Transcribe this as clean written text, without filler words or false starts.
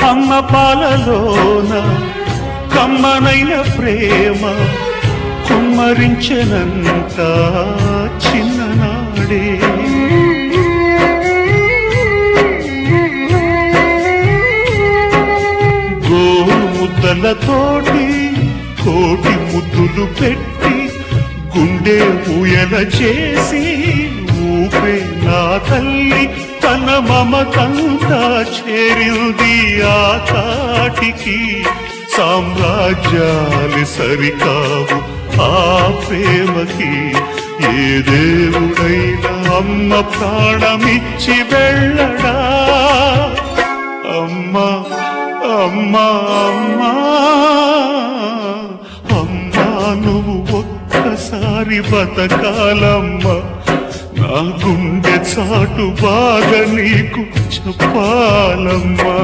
అమ్మ పాలలోన కమ్మనైన ప్రేమ కుమ్మరించనంత చిన్ననాడే ముద్దలతోటి కోటి ముద్దులు పెట్టి గుండె ఊయల చేసి ఊపే నా తల్లి తన మమతంతా చేరింది ఆ తాటికి సామ్రాజ్యాలు సరికావు ఆ ప్రేమకి ఏ దేవుడైనా అమ్మ ప్రాణమిచ్చి వెళ్ళడా అమ్మా అమ్మా అమ్మా అమ్మా నువ్వు ఒక్కసారి బతకాలమ్మా నా గుండె చాటు బాధ నీకు చెప్పాలమ్మా